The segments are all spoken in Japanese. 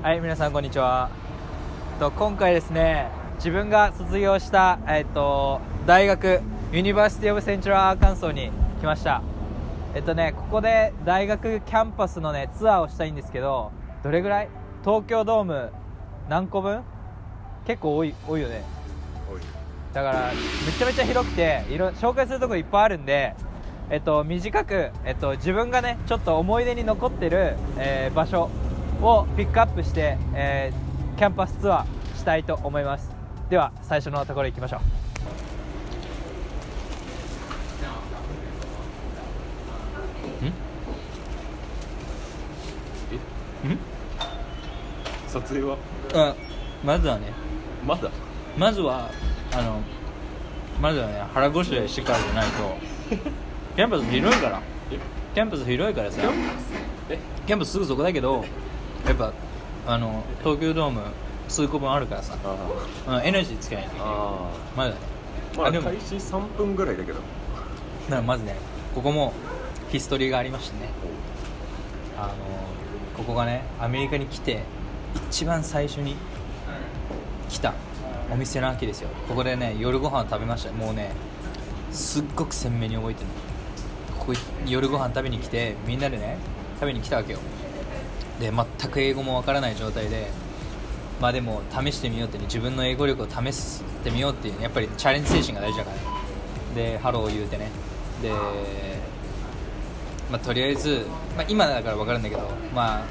はい、皆さんこんにちは。今回ですね、自分が卒業した、大学ユニバーシティオブセントラルアーカンソーに来ました。ここで大学キャンパスのねツアーをしたいんですけど、どれぐらい？東京ドーム何個分？結構多いよね。だからめちゃめちゃ広くて紹介するところいっぱいあるんで、短く、自分がねちょっと思い出に残ってる、場所をピックアップして、キャンパスツアーしたいと思います。では最初のところ行きましょう。撮影はまずはねまだまずはね腹ごしらえしてからじゃないとキャンパス広いからさ、キャンパスすぐそこだけど、やっぱ東京ドーム数個分あるからさ、エナジー使えない。まだね、まだ開始3分ぐらいだけど、だからまずね、ここもヒストリーがありましてね、ここがねアメリカに来て一番最初に来たお店なわけですよ。ここでね夜ご飯食べました。もうねすっごく鮮明に覚えてるの。ここ夜ご飯食べに来て、みんなでね食べに来たわけよ。で全く英語もわからない状態で、まあでも試してみようってね、自分の英語力を試してみようっていう、ね、やっぱりチャレンジ精神が大事だからね。でハロー言うてね、でとりあえず、今だから分かるんだけど、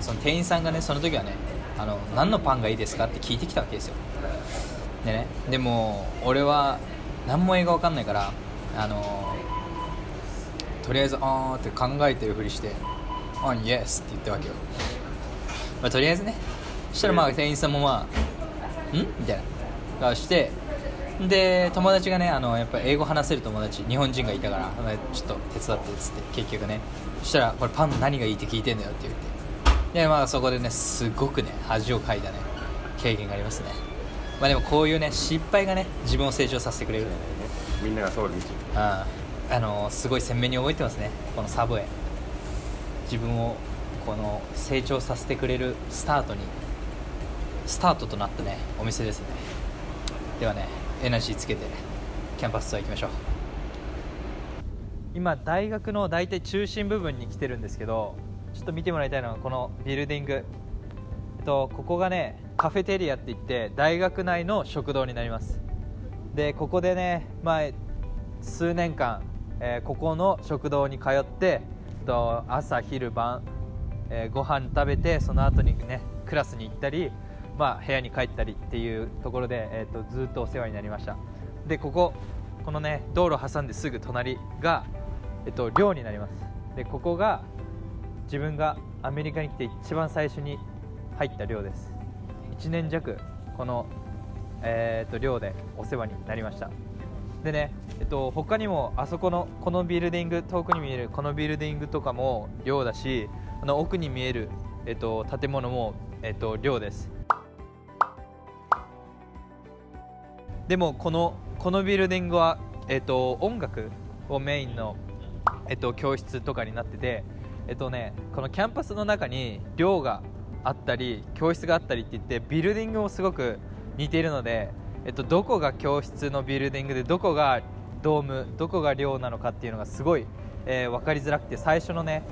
その店員さんがねその時はね何のパンがいいですかって聞いてきたわけですよ。でね、でも俺は何も英語分かんないから、とりあえずあーって考えてるふりしてイエスって言ったわけよ。とりあえずね、そしたら店員さんもんみたいな顔して、で友達がねやっぱ英語話せる友達日本人がいたから、ちょっと手伝ってっつって結局ね、そしたらこれパン何がいいって聞いてんだよって言って、でそこでねすごくね恥をかいたね経験がありますね。でもこういうね失敗がね自分を成長させてくれる、みんなが通る道、すごい鮮明に覚えてますね。このサブウェイ、自分をこの成長させてくれるスタートとなったねお店ですね。ではねエナジーつけてキャンパスツアー行きましょう。今大学の大体中心部分に来てるんですけど、ちょっと見てもらいたいのはこのビルディング、ここがねカフェテリアって言って大学内の食堂になります。でここでね数年間、ここの食堂に通って、朝昼晩、ご飯食べて、その後にねクラスに行ったり、部屋に帰ったりっていうところで、ずっとお世話になりました。でこのね道路を挟んですぐ隣が、寮になります。でここが自分がアメリカに来て一番最初に入った寮です。1年弱この、寮でお世話になりました。でね、他にもあそこのこのビルディング、遠くに見えるこのビルディングとかも寮だし、奥に見える、建物も、寮です。でもこのビルディングは、音楽をメインの、教室とかになってて、このキャンパスの中に寮があったり教室があったりって言って、ビルディングもすごく似ているので、どこが教室のビルディングでどこがドーム、どこが寮なのかっていうのがすごい、分かりづらくて、最初のね、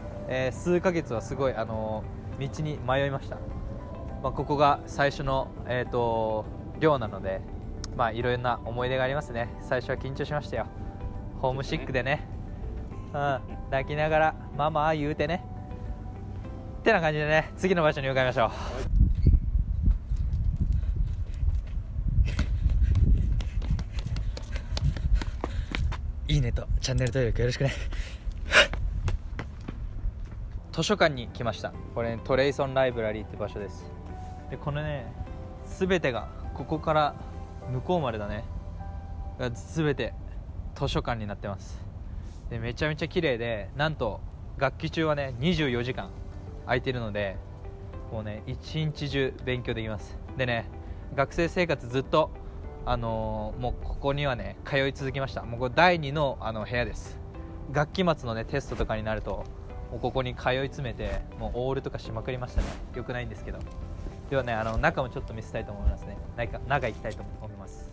数ヶ月はすごい道に迷いました。ここが最初の、寮なので、いろんな思い出がありますね。最初は緊張しましたよ。ホームシックでね、泣きながらママ言うてねってな感じでね、次の場所に向かいましょう。いいねとチャンネル登録よろしくね。図書館に来ました。これ、トレイソンライブラリーって場所です。でこのね全てがここから向こうまでだねが全て図書館になってます。でめちゃめちゃ綺麗で、なんと学期中はね24時間空いてるので、もうね一日中勉強できます。でね学生生活ずっともうここにはね通い続けました。もうこれ第2の部屋です。学期末のねテストとかになるともうここに通い詰めて、もうオールとかしまくりましたね。よくないんですけど、ではね、中もちょっと見せたいと思いますね。中行きたいと思います。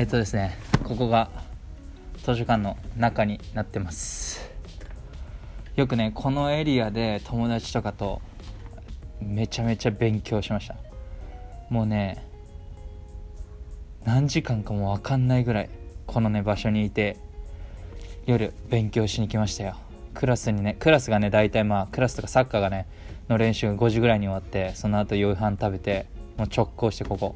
ですね、ここが図書館の中になってます。よくね、このエリアで友達とかとめちゃめちゃ勉強しました。もうね、何時間かも分かんないぐらいこのね場所にいて夜勉強しに来ましたよ。クラスがね、大体クラスとかサッカーがねの練習が5時ぐらいに終わって、その後夕飯食べてもう直行してここ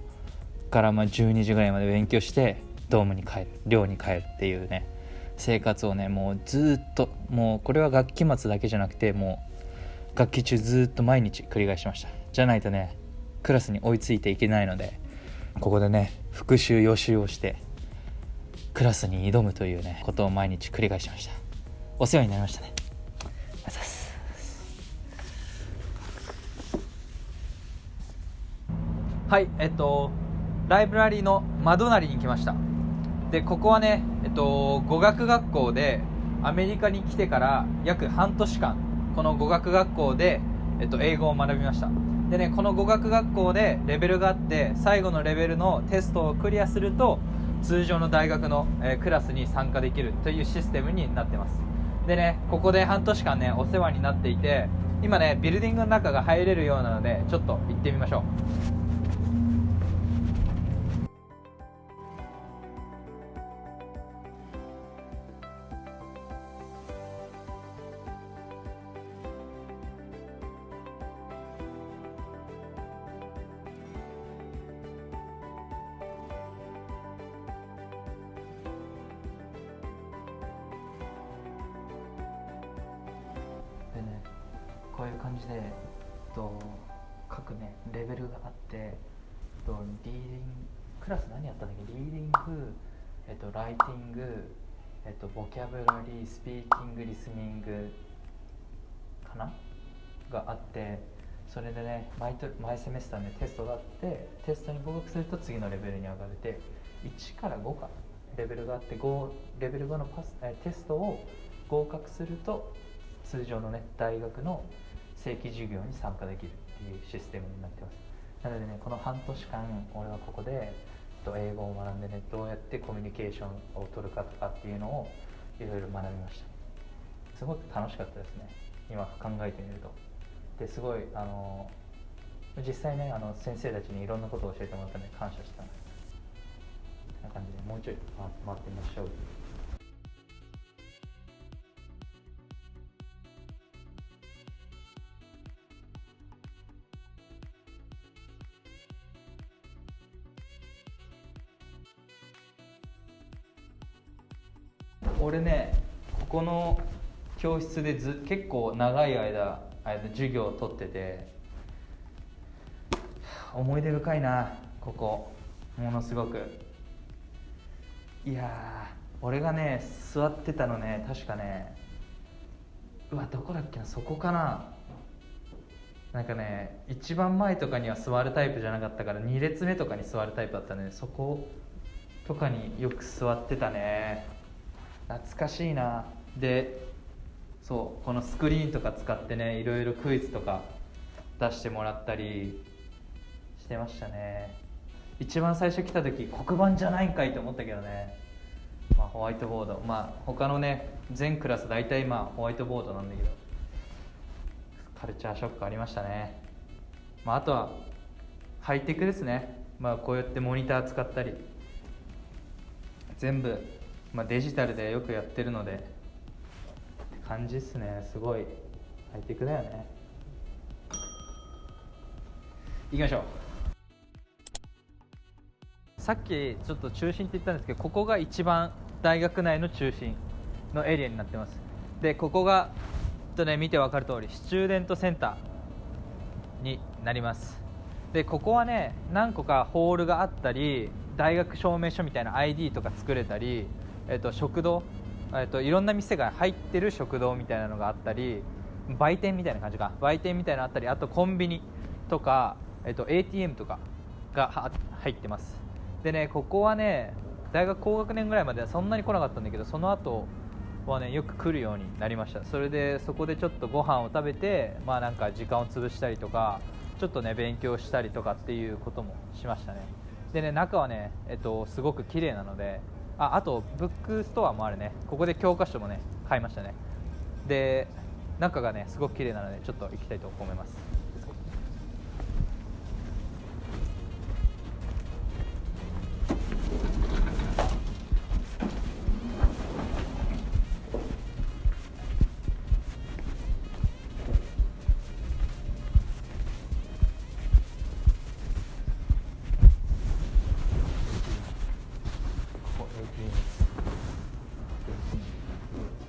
から12時ぐらいまで勉強してドームに帰る、寮に帰るっていうね生活をね、もうずっと、もうこれは学期末だけじゃなくて、もう学期中ずっと毎日繰り返しました。じゃないとねクラスに追いついていけないので、ここでね復習予習をしてクラスに挑むというねことを毎日繰り返しました。お世話になりましたね。はい、ライブラリーの窓なりに来ました。で、ここはね、語学学校でアメリカに来てから約半年間この語学学校で、英語を学びました。でね、この語学学校でレベルがあって、最後のレベルのテストをクリアすると通常の大学の、クラスに参加できるというシステムになってます。でね、ここで半年間ねお世話になっていて、今ねビルディングの中が入れるようなのでちょっと行ってみましょう。でね、こういう感じで、各ねレベルがあって、リーディングクラス何やったんだっけ、リーディング、ライティング、ボキャブラリー、スピーキング、リスニングかながあって、それでね毎セメスターねテストがあって、テストに合格すると次のレベルに上がれて、1から5かレベルがあって、レベル5のテストを合格すると通常のね大学の正規授業に参加できるっていうシステムになってます。なのでね、この半年間俺はここで英語を学んでね、どうやってコミュニケーションを取るかとかっていうのをいろいろ学びました。すごく楽しかったですね、今考えてみると。ですごい実際ね先生たちにいろんなことを教えてもらったので感謝してます。こんな感じでもうちょい回ってみましょう。俺ね、ここの教室で結構長い間授業を取ってて、思い出深いな、ここものすごく。いやー、俺がね座ってたのね、確かね、どこだっけな、そこかな。なんかね一番前とかには座るタイプじゃなかったから、2列目とかに座るタイプだったね。そことかによく座ってたね。懐かしいな。で、そうこのスクリーンとか使ってねいろいろクイズとか出してもらったりしてましたね。一番最初来た時黒板じゃないんかいと思ったけどね、ホワイトボード、他のね全クラス大体ホワイトボードなんだけど、カルチャーショックありましたね。あとはハイテクですね。こうやってモニター使ったり全部、デジタルでよくやってるのでって感じっすね。すごいハイテクだよね。行きましょう。さっきちょっと中心って言ったんですけど、ここが一番大学内の中心のエリアになってます。でここが見て分かる通りスチューデントセンターになります。でここはね何個かホールがあったり、大学証明書みたいな ID とか作れたり、食堂、いろんな店が入ってる食堂みたいなのがあったり、売店みたいな感じか、売店みたいなのあったり、あとコンビニとか、ATM とかが入ってます。でねここはね大学高学年ぐらいまではそんなに来なかったんだけど、その後はねよく来るようになりました。それでそこでちょっとご飯を食べて、まあなんか時間を潰したりとか、ちょっとね勉強したりとかっていうこともしましたね。でね中はねすごく綺麗なので、あとブックストアもあるね。ここで教科書もね買いましたね。で中がねすごく綺麗なのでちょっと行きたいと思います。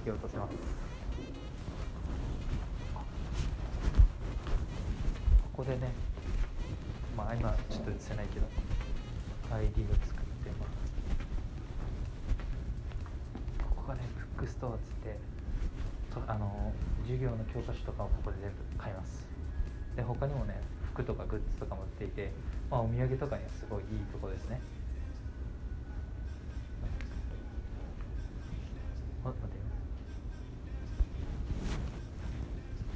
引き落とせます。ここでね、まあ今ちょっと映せないけど ID を作ってます。ここがねブックストアつって授業の教科書とかをここで全部買います。で他にもね服とかグッズとかも売っていて、まあ、お土産とかにはすごいいいとこですね。待って、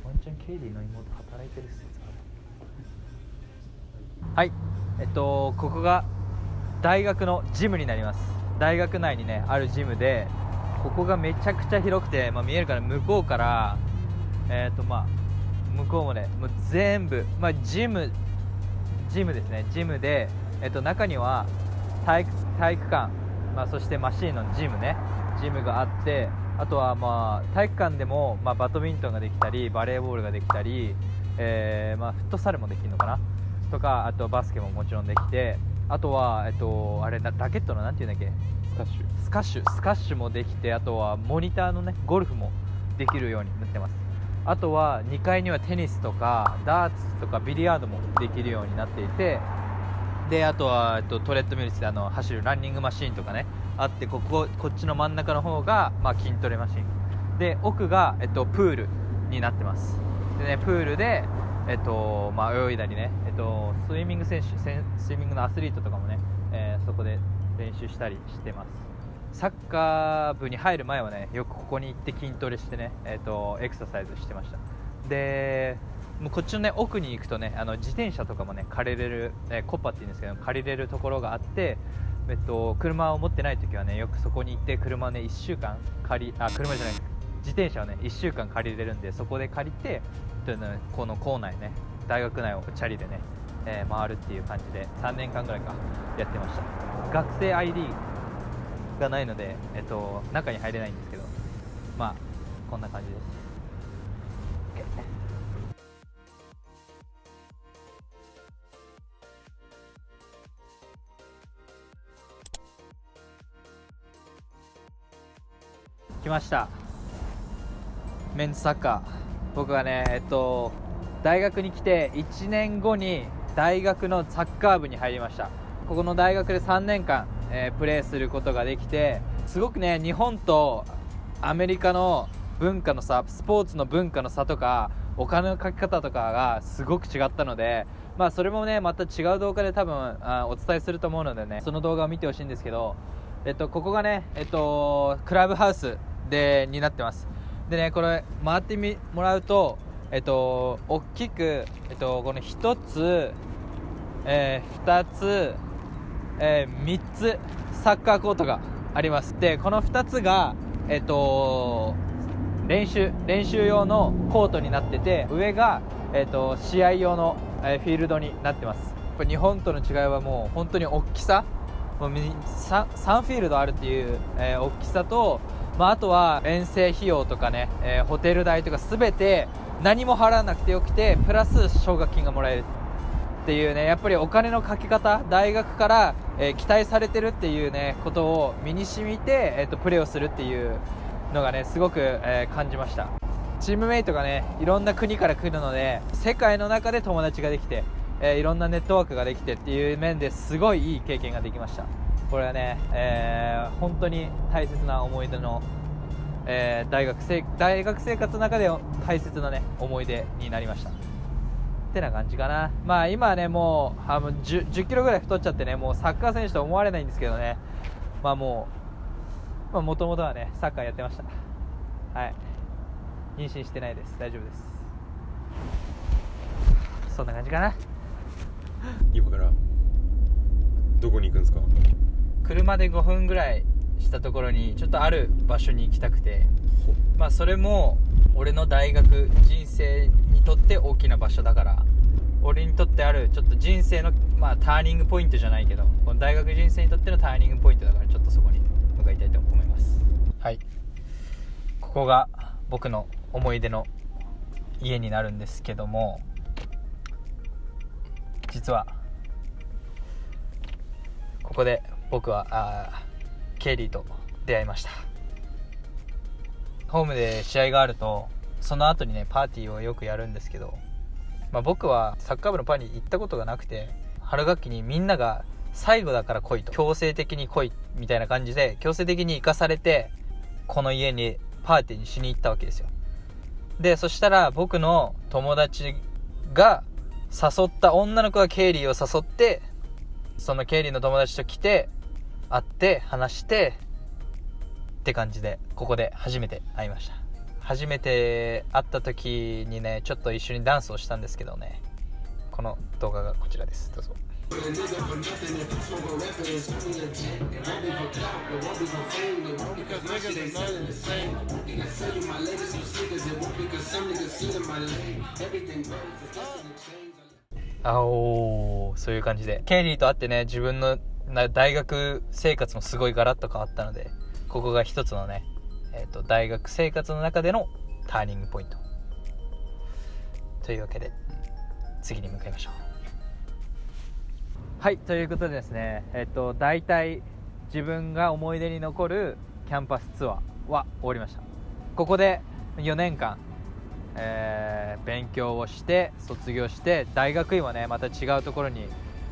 ワンチャンケイリーの妹働いてる施設ある。はい、ここが大学のジムになります。大学内にねあるジムで、ここがめちゃくちゃ広くて、まあ、見えるから向こうからまあ向こうもねもう全部、まあ、ジムですね。ジムで、中には体育館、まあ、そしてマシーンのジムがあって、あとはまあ体育館でも、まあ、バドミントンができたりバレーボールができたり、まあ、フットサルもできるのかなとか、あとバスケももちろんできて、あとはあれラケットのなんていうんだっけ、スカッシュもできて、あとはモニターのねゴルフもできるようになってます。あとは2階にはテニスとかダーツとかビリヤードもできるようになっていて、であとはトレッドミルで走るランニングマシーンとかねあって、こっちの真ん中の方が、まあ、筋トレマシーンで、奥が、プールになってます。でねプールで、まあ、泳いだりね、スイミングのアスリートとかもね、そこで練習したりしてます。サッカー部に入る前はねよくここに行って筋トレしてね、エクササイズしてました。でもうこっちのね奥に行くとね自転車とかもね借りれる、コッパって言うんですけど借りれるところがあって、車を持ってない時はねよくそこに行って車をね1週間自転車をね1週間借りれるんで、そこで借りてこの校内ね大学内をチャリでね、回るっていう感じで3年間ぐらいかやってました。学生 ID がないので、中に入れないんですけど、まあこんな感じです。来ました、メンズサッカー。僕がね大学に来て1年後に大学のサッカー部に入りました。ここの大学で3年間、プレーすることができて、すごくね日本とアメリカの文化の差、スポーツの文化の差とかお金のかけ方とかがすごく違ったので、まあそれもねまた違う動画で多分お伝えすると思うのでね、その動画を見てほしいんですけど、ここがねクラブハウスになってます。でねこれ回ってもらうと大きくこの1つ、2つ、3つサッカーコートがあります。でこの2つが練習用のコートになってて、上が試合用のフィールドになってます。やっぱ日本との違いはもう本当に大きさ、もう 3フィールドあるっていう、大きさと、まあ、あとは遠征費用とかね、ホテル代とか全て何も払わなくてよくて、プラス奨学金がもらえるっていうね、やっぱりお金のかけ方、大学から、期待されてるっていうねことを身に染みて、プレーをするっていうのがねすごく、感じました。チームメイトがねいろんな国から来るので、世界の中で友達ができて、いろんなネットワークができてっていう面ですごいいい経験ができました。これはね、本当に大切な思い出の、大学生活の中で大切なね思い出になりましたってな感じかな。まあ今はねもう10キロぐらい太っちゃってね、もうサッカー選手と思われないんですけどね、まあもともとはねサッカーやってました。はい、妊娠してないです。大丈夫です。そんな感じかな。今からどこに行くんですか？車で5分ぐらいしたところにちょっとある場所に行きたくて、まあそれも俺の大学人生にとって大きな場所だから、俺にとってあるちょっと人生の、まあ、ターニングポイントじゃないけど、この大学人生にとってのターニングポイントだから、ちょっとそこに向かいたいと思います。はい、ここが僕の思い出の家になるんですけども、実はここで僕はケイリーと出会いました。ホームで試合があるとその後にねパーティーをよくやるんですけど、まあ、僕はサッカー部のパーに行ったことがなくて、春学期にみんなが最後だから来いと、強制的に来いみたいな感じで強制的に行かされて、この家にパーティーにしに行ったわけですよ。でそしたら僕の友達が誘った女の子がケイリーを誘って、そのケイリーの友達と来て会って話してって感じで、ここで初めて会いました。初めて会った時にねちょっと一緒にダンスをしたんですけどね、この動画がこちらです。どうぞ。そういう感じでケイリーと会ってね、自分の大学生活もすごいガラッと変わったので、ここが一つのね、大学生活の中でのターニングポイントというわけで、次に向かいましょう。はい、ということでですね、大体自分が思い出に残るキャンパスツアーは終わりました。ここで4年間、勉強をして卒業して、大学院はねまた違うところに、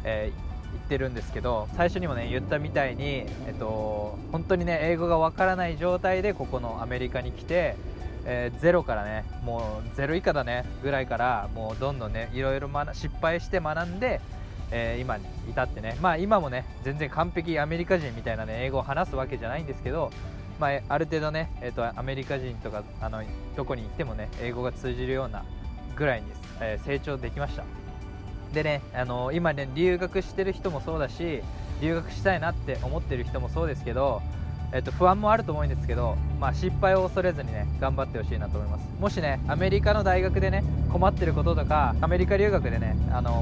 行ってるんですけど、最初にもね言ったみたいに、本当にね英語がわからない状態でここのアメリカに来て、ゼロからね、もうゼロ以下だねぐらいからもうどんどんねいろいろ失敗して学んで、今に至ってね、まあ今もね全然完璧アメリカ人みたいなね英語を話すわけじゃないんですけど、まあ、ある程度ね、アメリカ人とかどこに行ってもね英語が通じるようなぐらいに、成長できました。でね、今ね留学してる人もそうだし、留学したいなって思ってる人もそうですけど、不安もあると思うんですけど、まあ、失敗を恐れずにね頑張ってほしいなと思います。もしねアメリカの大学でね困ってることとか、アメリカ留学でね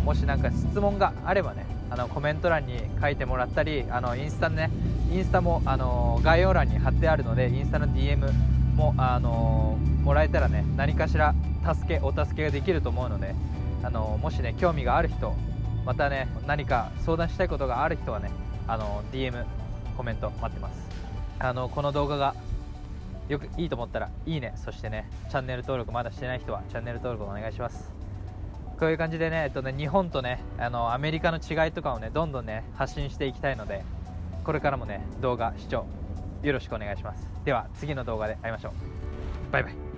もしなんか質問があればねコメント欄に書いてもらったり、インスタも概要欄に貼ってあるので、インスタの DM ももらえたらね何かしらお助けができると思うので、もしね興味がある人、またね何か相談したいことがある人はねDM コメント待ってます。この動画がよくいいと思ったらいいね、そしてねチャンネル登録まだしてない人はチャンネル登録お願いします。こういう感じでね、日本とねアメリカの違いとかをねどんどんね発信していきたいので、これからもね動画視聴よろしくお願いします。では次の動画で会いましょう。バイバイ。